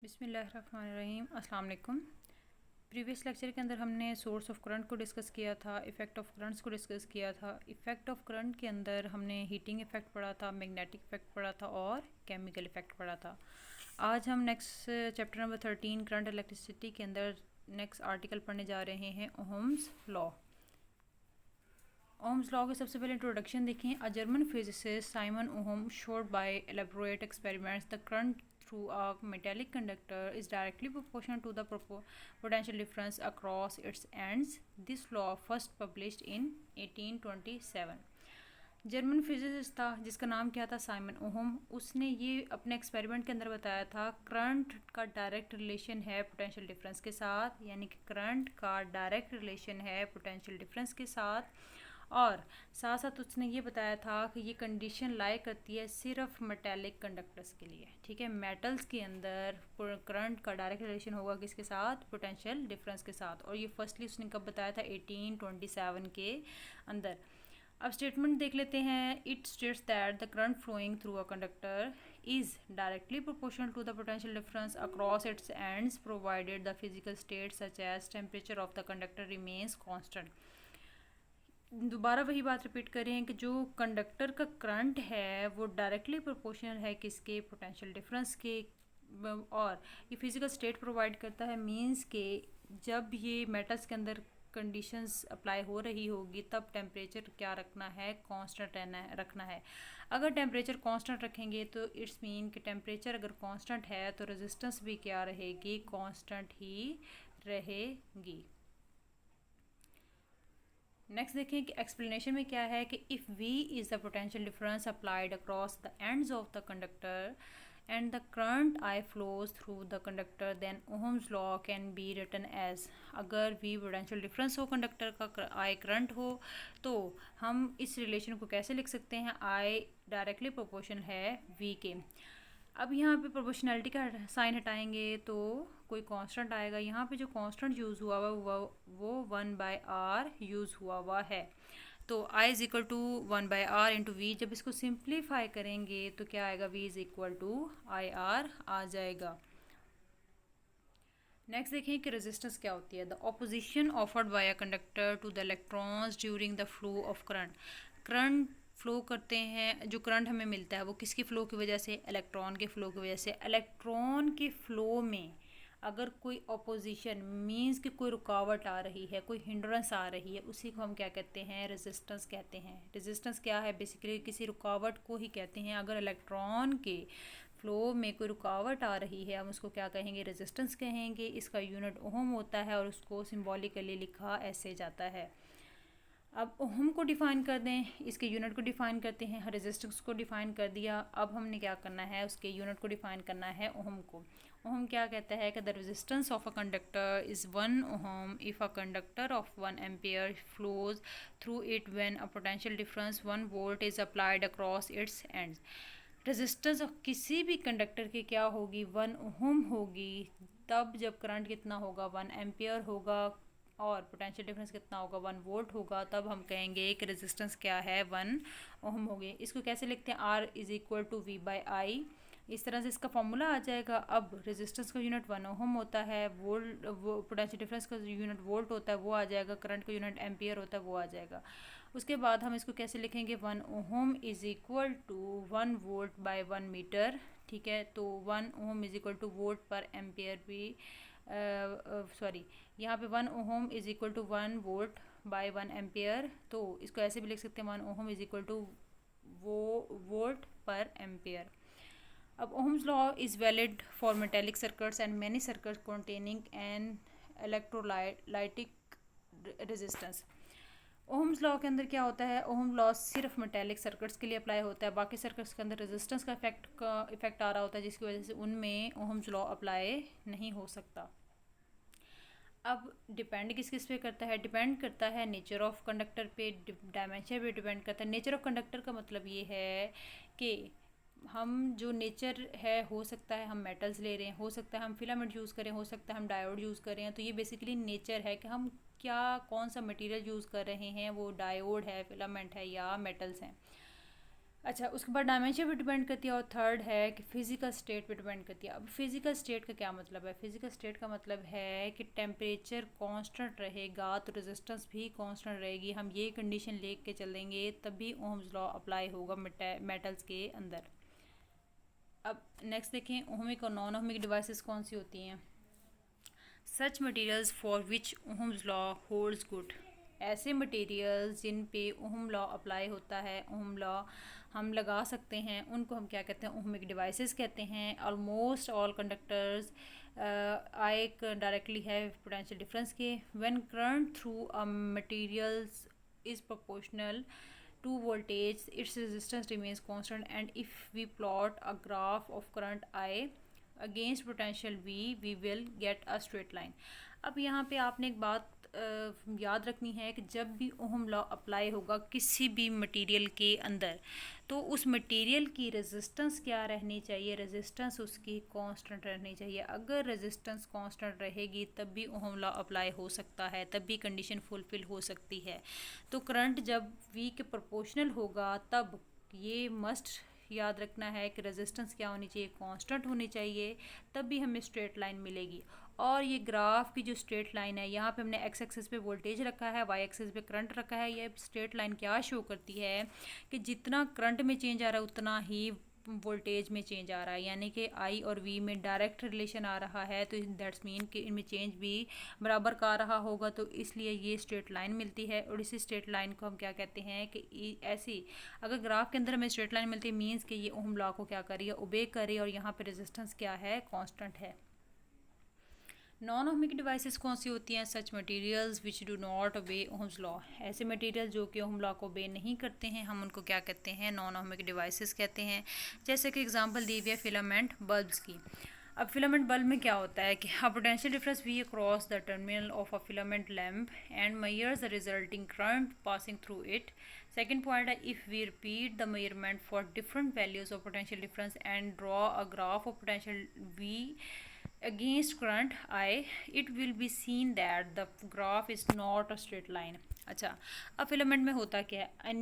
बिस्मिल्लाहिर्रहमानिर्रहीम। अस्सलाम वालेकुम। प्रीवियस लेक्चर के अंदर हमने सोर्स ऑफ करंट को डिस्कस किया था, इफ़ेक्ट ऑफ करंट्स को डिस्कस किया था। इफ़ेक्ट ऑफ करंट के अंदर हमने हीटिंग इफ़ेक्ट पढ़ा था, मैग्नेटिक इफ़ेक्ट पढ़ा था और केमिकल इफ़ेक्ट पढ़ा था। आज हम next chapter number 13 current electricity के अंदर नेक्स्ट आर्टिकल पढ़ने जा रहे हैं, ओहम्स लॉ। ओहम्स लॉ के सबसे पहले इंट्रोडक्शन देखें। A German physicist Simon Ohm showed by elaborate experiments the current through a metallic conductor is directly proportional to the potential difference across its ends. This law first published in 1827. German physicist था जिसका नाम क्या था, Simon ohm. उसने ये अपने experiment के अंदर बताया था करंट का डायरेक्ट रिलेशन है पोटेंशियल डिफरेंस के साथ, यानी कि करंट का डायरेक्ट रिलेशन है पोटेंशियल डिफरेंस के साथ। और साथ साथ उसने ये बताया था कि ये कंडीशन लाई करती है सिर्फ मेटेलिक कंडक्टर्स के लिए। ठीक है, मेटल्स के अंदर करंट का डायरेक्ट रिलेशन होगा किसके साथ, पोटेंशियल डिफरेंस के साथ। और ये फर्स्टली उसने कब बताया था, 1827 के अंदर। अब स्टेटमेंट देख लेते हैं। It states that the current flowing through a conductor is directly proportional to the potential difference across its ends provided the physical state such as temperature of the conductor remains constant. दोबारा वही बात repeat करें कि जो conductor का current है वो directly proportional है किसके, पोटेंशियल डिफरेंस के। और ये फिजिकल स्टेट प्रोवाइड करता है, मींस के जब ये मेटल्स के अंदर कंडीशंस अप्लाई हो रही होगी तब टेम्परेचर क्या रखना है, कांस्टेंट रखना है। अगर टेम्परेचर कांस्टेंट रखेंगे तो इट्स मीन कि टेम्परेचर अगर कांस्टेंट है तो रेजिस्टेंस भी क्या रहेगी, कांस्टेंट ही रहेगी। नेक्स्ट देखें कि एक्सप्लेनेशन में क्या है कि if V is the potential difference applied across the ends of the conductor and the current I flows through the conductor then Ohm's law can be written as, अगर V potential difference हो conductor का, I current हो, तो हम इस relation को कैसे लिख सकते हैं, I डायरेक्टली प्रोपोर्शनल है V के। अब यहाँ पे प्रोपोर्शनैलिटी का साइन हटाएंगे तो कोई कांस्टेंट आएगा। यहाँ पे जो कांस्टेंट यूज़ हुआ हुआ वो 1/r यूज़ हुआ है। तो I is equal to 1/r into V. जब इसको सिंप्लीफाई करेंगे तो क्या आएगा, V is equal to IR आ जाएगा। नेक्स्ट देखें कि रेजिस्टेंस क्या होती है। The opposition offered by a conductor to the electrons during the flow of current. Current flow करते हैं, जो करंट हमें मिलता है वो किसकी फ़्लो की वजह से, इलेक्ट्रॉन के फ़्लो की वजह से। इलेक्ट्रॉन के फ़्लो में अगर कोई ऑपोजिशन मींस कि कोई रुकावट आ रही है, कोई हिंड्रेंस आ रही है, उसी को हम क्या कहते हैं, रेजिस्टेंस कहते हैं। रेजिस्टेंस क्या है, बेसिकली किसी रुकावट को ही कहते हैं। अगर इलेक्ट्रॉन के फ्लो में कोई रुकावट आ रही है हम उसको क्या कहेंगे, रेजिस्टेंस कहेंगे। इसका यूनिट ओहम होता है और उसको सिंबॉलिकली लिखा ऐसे जाता है। अब ओहम को डिफ़ाइन कर दें, इसके यूनिट को डिफ़ाइन करते हैं। रेजिस्टेंस को डिफ़ाइन कर दिया, अब हमने क्या करना है, उसके यूनिट को डिफ़ाइन करना है, ओहम को। ओहम क्या कहता है कि the resistance of a conductor is 1 ohm if a conductor of 1 ampere flows through it when a potential difference 1 volt is applied across its ends. Resistance of किसी भी कंडक्टर की क्या होगी, 1 ओहम होगी, तब जब करंट कितना होगा, 1 एम्पियर होगा, और पोटेंशियल डिफरेंस कितना होगा, 1 वोल्ट होगा, तब हम कहेंगे कि रेजिस्टेंस क्या है, 1 ओहम होगी। इसको कैसे लिखते हैं, R is equal to V/I। इस तरह से इसका फॉर्मूला आ जाएगा। अब रेजिस्टेंस का यूनिट 1 ओहम होता है, वोल्ट वो पोटेंशियल डिफरेंस का यूनिट वोल्ट होता है वो आ जाएगा, करंट का यूनिट एम्पियर होता है वो आ जाएगा। उसके बाद हम इसको कैसे लिखेंगे, 1 ohm is equal to 1 volt by 1 metre. ठीक है, तो 1 ohm is equal to volt per ampere भी सॉरी यहाँ पे 1 ohm is equal to 1 volt by 1 ampere. तो इसको ऐसे भी लिख सकते हैं, 1 ohm is equal to volt per ampere. अब Ohm's law is valid for metallic circuits and many circuits containing an electrolytic resistance. Ohm's law के अंदर क्या होता है, ओहम लॉ सिर्फ मेटेलिक सर्किट्स के लिए अप्लाई होता है, बाकी सर्किट्स के अंदर रेजिस्टेंस का इफेक्ट आ रहा होता है जिसकी वजह से उनमें ओहम्स लॉ अप्लाई नहीं हो सकता। अब डिपेंड किस किस पे करता है, डिपेंड करता है नेचर ऑफ कंडक्टर पे, डायमेंशन पे डिपेंड करता है। नेचर ऑफ कंडक्टर का मतलब ये है कि हम जो नेचर है, हो सकता है हम मेटल्स ले रहे हैं, हो सकता है हम फिलामेंट यूज़ करें, हो सकता है हम डायोड यूज़ करें। तो ये बेसिकली नेचर है कि हम क्या कौन सा मटेरियल यूज़ कर रहे हैं, वो डायोड है, फिलामेंट है या मेटल्स हैं। अच्छा, उसके बाद डायमेंशन पे डिपेंड करती है, और थर्ड है कि फिज़िकल स्टेट पे डिपेंड करती है। अब फिज़िकल स्टेट का क्या मतलब है? फिज़िकल स्टेट का मतलब है कि टेम्परेचर कांस्टेंट रहेगा तो रेजिस्टेंस भी कांस्टेंट रहेगी। हम ये कंडीशन लेके चलेंगे तभी ओम्स लॉ अप्लाई होगा मेटल्स के अंदर। अब नेक्स्ट देखें, ओहमिक और नॉन ओहमिक डिवाइसेस कौन सी होती हैं। Such materials for which Ohm's law holds good, ऐसे मटेरियल्स जिन पे ओहम लॉ अप्लाई होता है, ओहम लॉ हम लगा सकते हैं, उनको हम क्या कहते हैं? ओहमिक डिवाइसेस कहते हैं। Almost all conductors I directly है पोटेंशियल डिफरेंस के। When current through a materials is proportional to voltage, its resistance remains constant, and if we plot a graph of current I against potential V, we will get a straight line. अब यहाँ पे आपने एक बात याद रखनी है कि जब भी ओहम लॉ अप्लाई होगा किसी भी मटेरियल के अंदर, तो उस मटेरियल की रेजिस्टेंस क्या रहनी चाहिए? रेजिस्टेंस उसकी कांस्टेंट रहनी चाहिए। अगर रेजिस्टेंस कांस्टेंट रहेगी तब भी ओहम लॉ अप्लाई हो सकता है, तब भी कंडीशन फुलफिल हो सकती है। तो करंट जब V के प्रोपोर्शनल होगा तब ये मस्ट याद रखना है कि रेजिस्टेंस क्या होनी चाहिए? कांस्टेंट होनी चाहिए, तब भी हमें स्ट्रेट लाइन मिलेगी। और ये ग्राफ की जो स्ट्रेट लाइन है, यहाँ पे हमने एक्स एक्सिस पे वोल्टेज रखा है, वाई एक्सिस पे करंट रखा है। ये स्ट्रेट लाइन क्या शो करती है कि जितना करंट में चेंज आ रहा है उतना ही वोल्टेज में चेंज आ रहा है, यानी कि आई और वी में डायरेक्ट रिलेशन आ रहा है। तो दैट्स मीन कि इनमें चेंज भी बराबर का आ रहा होगा, तो इसलिए ये स्ट्रेट लाइन मिलती है। और इसी स्ट्रेट लाइन को हम क्या कहते हैं कि ऐसी अगर ग्राफ के अंदर हमें स्ट्रेट लाइन मिलती है, मीन्स कि ये ओहम लॉ को क्या कर रही है? ओबे कर रही है, और यहाँ पे रेजिस्टेंस क्या है? कांस्टेंट है। नॉन ओहमिक डिवाइसेस कौन सी होती हैं? Such materials which do not obey Ohm's law, ऐसे मटेरियल जो कि ओहम लॉ को ओबे नहीं करते हैं, हम उनको क्या कहते हैं? नॉन ओहमिक डिवाइसेस कहते हैं। जैसे कि एग्जांपल दी हुई है फिलामेंट बल्ब्स की। अब फिलामेंट बल्ब में क्या होता है कि a potential difference V across the terminal of a filament lamp and measures the resulting current passing through it. Second point है, if we repeat the measurement for different values of potential difference and draw a graph of potential V against current I, it will be seen that the graph is not a straight line. अच्छा, अब filament में होता क्या है?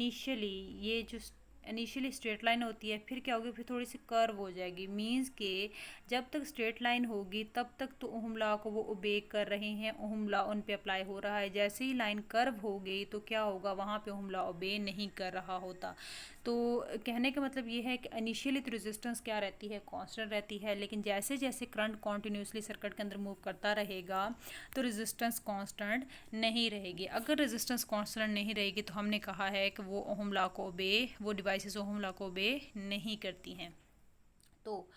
ये जो initially straight line होती है, फिर क्या होगी? फिर थोड़ी सी कर्व हो जाएगी। मींस के जब तक स्ट्रेट लाइन होगी तब तक तो ओहम लॉ को वो ओबे कर रहे हैं, ओहम लॉ उन पे अप्लाई हो रहा है। जैसे ही लाइन कर्व हो गई तो क्या होगा? वहाँ पे ओहम लॉ ओबे नहीं कर रहा होता। तो कहने का मतलब ये है कि इनिशियली तो रेजिस्टेंस क्या रहती है? कांस्टेंट रहती है, लेकिन जैसे जैसे करंट कॉन्टीन्यूसली सर्किट के अंदर मूव करता रहेगा तो रेजिस्टेंस कांस्टेंट नहीं रहेगी। अगर रेजिस्टेंस कांस्टेंट नहीं रहेगी तो हमने कहा है कि वो ओहम लॉ को ओबे, वो डिवाइसेस ओहम लॉ को ओबे नहीं करती हैं। तो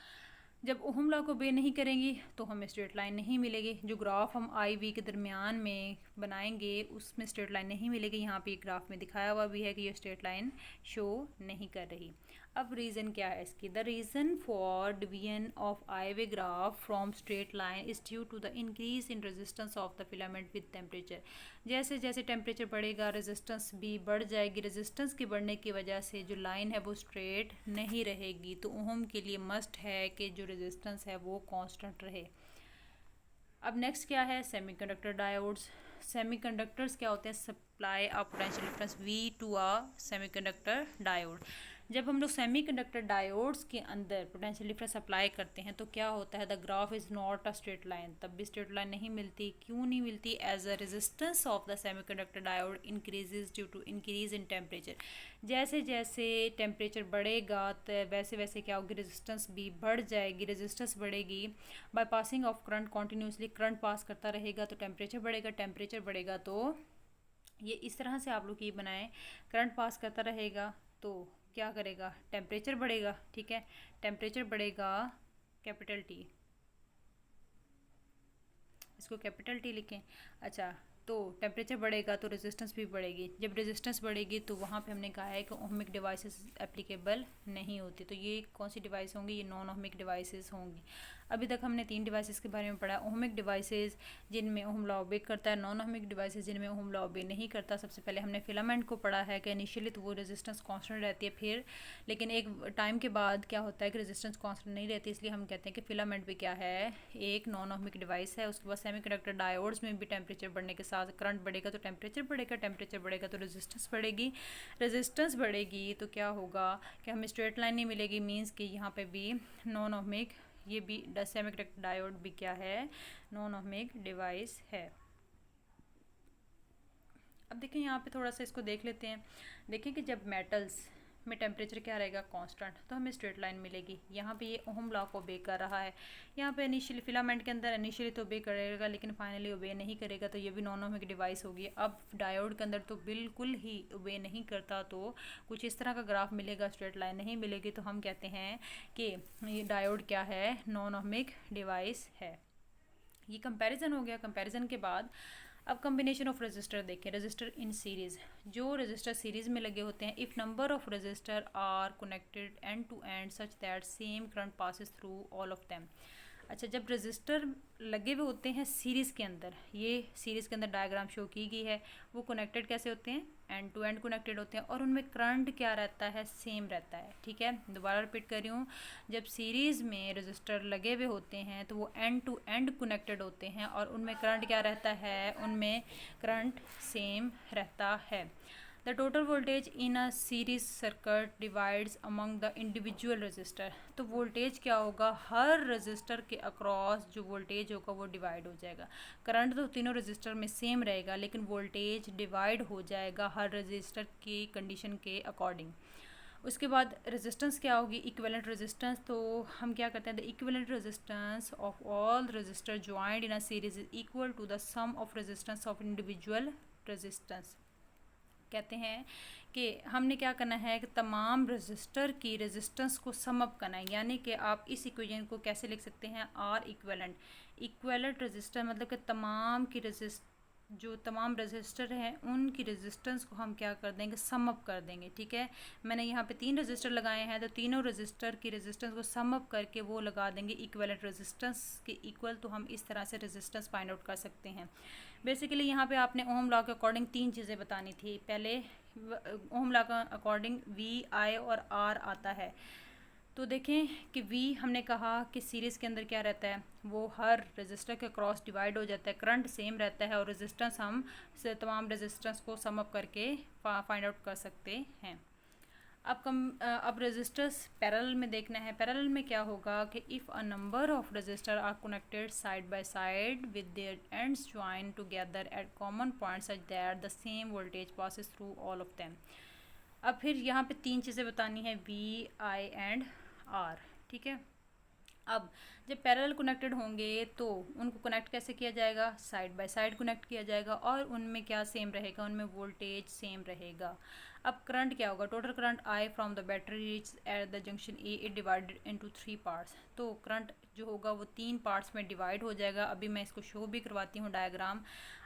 जब ओहम लॉ को ओबे नहीं करेंगी तो हमें स्ट्रेट लाइन नहीं मिलेगी। जो ग्राफ हम आई वी के दरमियान में बनाएंगे उसमें स्ट्रेट लाइन नहीं मिलेगी। यहाँ पे ग्राफ में दिखाया हुआ भी है कि ये स्ट्रेट लाइन शो नहीं कर रही। अब रीज़न क्या है इसकी? The reason for division of I V graph from straight line is due to the increase in resistance of the filament with temperature. जैसे जैसे टेम्परेचर बढ़ेगा रेजिस्टेंस भी बढ़ जाएगी। रेजिस्टेंस के बढ़ने की वजह से जो लाइन है वो स्ट्रेट नहीं रहेगी। तो ओहम के लिए मस्ट है कि जो रेजिस्टेंस है वो कांस्टेंट रहे। अब नेक्स्ट क्या है? Semiconductor diodes. सेमीकंडक्टर्स क्या होते हैं? Supply a potential difference V to a semiconductor diode. जब हम लोग सेमीकंडक्टर डायोड्स के अंदर पोटेंशियल डिफरेंस अप्लाई करते हैं तो क्या होता है? The graph is not a straight line, तब भी स्ट्रेट लाइन नहीं मिलती। क्यों नहीं मिलती? As a resistance of the semiconductor diode increases due to increase in temperature. जैसे जैसे टेम्परेचर बढ़ेगा तो वैसे वैसे क्या होगी? रेजिस्टेंस भी बढ़ जाएगी। रेजिस्टेंस बढ़ेगी by passing of current, continuously current pass करता रहेगा तो टेम्परेचर बढ़ेगा। टेम्परेचर बढ़ेगा तो ये इस तरह से आप लोग ये बनाएं, करंट पास करता रहेगा तो क्या करेगा? टेम्परेचर बढ़ेगा। ठीक है, टेम्परेचर बढ़ेगा कैपिटल टी, इसको कैपिटल टी लिखें। अच्छा, तो टेम्परेचर बढ़ेगा तो रेजिस्टेंस भी बढ़ेगी। जब रेजिस्टेंस बढ़ेगी तो वहाँ पे हमने कहा है कि ओहमिक डिवाइसेस एप्लीकेबल नहीं होती। तो ये कौन सी डिवाइस होंगी? ये नॉन ओहमिक डिवाइसेस होंगी। अभी तक हमने 3 डिवाइसेस के बारे में पढ़ा। ओहमिक डिवाइसेस जिनमें ओहम लॉ ओबे करता है, नॉन ओहमिक डिवाइसेस जिनमें ओहम लॉ ओबे नहीं करता। सबसे पहले हमने फिलामेंट को पढ़ा है कि इनिशियली तो वो रेजिस्टेंस कांस्टेंट रहती है, फिर लेकिन एक टाइम के बाद क्या होता है कि रेजिस्टेंस कांस्टेंट नहीं रहती, इसलिए हम कहते हैं कि फिलामेंट भी क्या है, एक नॉन ओहमिक डिवाइस है। उसके बाद सेमीकंडक्टर डायोड्स में भी टेम्परेचर बढ़ने के साथ करंट बढ़ेगा तो टेम्परेचर बढ़ेगा, टेम्परेचर बढ़ेगा तो रेजिस्टेंस बढ़ेगी, रेजिस्टेंस बढ़ेगी तो क्या होगा कि हमें स्ट्रेट लाइन नहीं मिलेगी, मीन्स कि यहाँ पे भी नॉन ओहमिक, ये भी सेमीकंडक्टर डायोड भी क्या है, नॉन ओहमिक डिवाइस है। अब देखें यहाँ पे थोड़ा सा इसको देख लेते हैं। देखें कि जब मेटल्स में टेम्परेचर क्या रहेगा कांस्टेंट, तो हमें स्ट्रेट लाइन मिलेगी। यहाँ पे ये ओहम लॉ को ओबे कर रहा है। यहाँ पे इनिशियली फिलामेंट के अंदर इनिशियली तो ओबे करेगा लेकिन फाइनली ओबे नहीं करेगा, तो ये भी नॉन ओहमिक डिवाइस होगी। अब डायोड के अंदर तो बिल्कुल ही ओबे नहीं करता, तो कुछ इस तरह का ग्राफ मिलेगा, स्ट्रेट लाइन नहीं मिलेगी, तो हम कहते हैं कि ये डायोड क्या है, नॉन ओहमिक डिवाइस है। ये कंपैरिजन हो गया। कंपैरिजन के बाद अब कम्बिनेशन ऑफ रेजिस्टर देखें। रेजिस्टर इन सीरीज़, जो रेजिस्टर सीरीज़ में लगे होते हैं, if number of resistor are connected end to end such that same current passes through all of them. अच्छा, जब रेजिस्टर लगे हुए होते हैं सीरीज़ के अंदर, ये सीरीज़ के अंदर डायग्राम शो की गई है, वो कनेक्टेड कैसे होते हैं, एंड टू एंड कनेक्टेड होते हैं, और उनमें करंट क्या रहता है, सेम रहता है। ठीक है, दोबारा रिपीट कर रही हूँ, जब सीरीज़ में रेजिस्टर लगे हुए होते हैं तो वो एंड टू एंड कनेक्टेड होते हैं और उनमें करंट क्या रहता है, उनमें करंट सेम रहता है। The total voltage in a series circuit divides among the individual resistor। तो वोल्टेज क्या होगा, हर रजिस्टर के अक्रॉस जो वोल्टेज होगा वो डिवाइड हो जाएगा। करंट तो तीनों रजिस्टर में सेम रहेगा लेकिन वोल्टेज डिवाइड हो जाएगा हर रजिस्टर की कंडीशन के अकॉर्डिंग। उसके बाद रेजिस्टेंस क्या होगी, इक्विवेलेंट रेजिस्टेंस। तो हम क्या करते हैं, the equivalent resistance of all resistor joined in a series is equal to the sum of resistance of individual resistance. कहते हैं कि हमने क्या करना है कि तमाम रजिस्टर की रेजिस्टेंस को सम अप करना है, यानी कि आप इस इक्वेशन को कैसे लिख सकते हैं, आर इक्विवेलेंट। इक्विवेलेंट रेजिस्टर मतलब कि तमाम की जो तमाम रेजिस्टर हैं उनकी रेजिस्टेंस को हम क्या कर देंगे, सम अप कर देंगे। ठीक है, मैंने यहाँ पे 3 रेजिस्टर लगाए हैं, तो तीनों रेजिस्टर की रेजिस्टेंस को सम अप करके वो लगा देंगे इक्विवेलेंट रेजिस्टेंस के इक्वल। तो हम इस तरह से रेजिस्टेंस फाइंड आउट कर सकते हैं। बेसिकली यहाँ पे आपने ओम लॉ के अकॉर्डिंग 3 चीज़ें बतानी थी। पहले ओम लॉ का अकॉर्डिंग वी, आई और आर आता है। तो देखें कि V हमने कहा कि सीरीज़ के अंदर क्या रहता है, वो हर रेजिस्टर के क्रॉस डिवाइड हो जाता है, करंट सेम रहता है, और रेजिस्टेंस हम से तमाम रेजिस्टेंस को सम अप करके फाइंड आउट कर सकते हैं। अब रेजिस्टर्स पैरेलल में देखना है। पैरेलल में क्या होगा कि if a number of resistor are connected side by side with their ends join together at common point such that the same voltage passes through all of them. अब फिर यहाँ पे 3 चीज़ें बतानी है, V, I एंड R। ठीक है, अब जब पैरेलल कनेक्टेड होंगे तो उनको कनेक्ट कैसे किया जाएगा, साइड बाय साइड कनेक्ट किया जाएगा, और उनमें क्या सेम रहेगा, उनमें वोल्टेज सेम रहेगा। अब करंट क्या होगा, total current I from the battery reach at the junction A it divided into 3 parts. तो करंट जो होगा वो 3 पार्ट्स में डिवाइड हो जाएगा। अभी मैं इसको शो भी करवाती हूँ डायग्राम।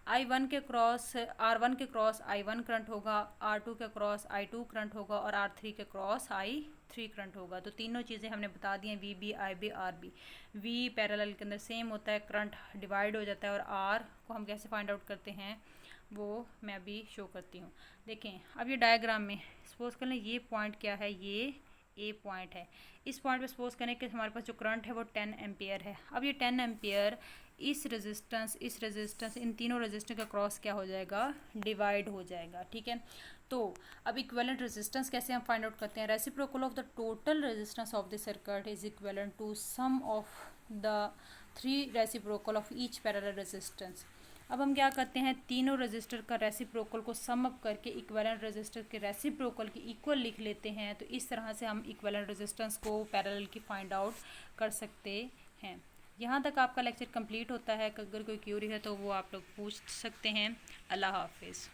I1 के क्रॉस R1 के क्रॉस I1 करंट होगा, R2 के क्रॉस I2 करंट होगा, और R3 के क्रॉस I3 करंट होगा। तो तीनों चीज़ें हमने बता दी हैं, VB, IB, RB। V parallel के अंदर सेम होता है, करंट डिवाइड हो जाता है, और R को हम कैसे फाइंड आउट करते हैं वो मैं अभी शो करती हूँ। देखें अब ये डायग्राम में सपोज कर लें ये पॉइंट क्या है, ये ए पॉइंट है। इस पॉइंट पे सपोज करें कि हमारे पास जो करंट है वो 10 एम्पियर है। अब ये 10 एम्पियर इस रेजिस्टेंस इन तीनों रेजिस्टेंस का क्रॉस क्या हो जाएगा, डिवाइड हो जाएगा। ठीक है, तो अब इक्विवेलेंट रेजिस्टेंस कैसे हम फाइंड आउट करते हैं, reciprocal of the total resistance of the circuit is equivalent to sum of the 3 reciprocal of each parallel resistance. अब हम क्या करते हैं, तीनों रेजिस्टर का रेसिप्रोकल को सम अप करके इक्विवेलेंट रेजिस्टर के रेसिप्रोकल की इक्वल लिख लेते हैं। तो इस तरह से हम इक्विवेलेंट रेजिस्टेंस को पैरेलल की फाइंड आउट कर सकते हैं। यहाँ तक आपका लेक्चर कंप्लीट होता है। अगर कोई क्यूरी है तो वो आप लोग पूछ सकते हैं। अल्लाह हाफिज़।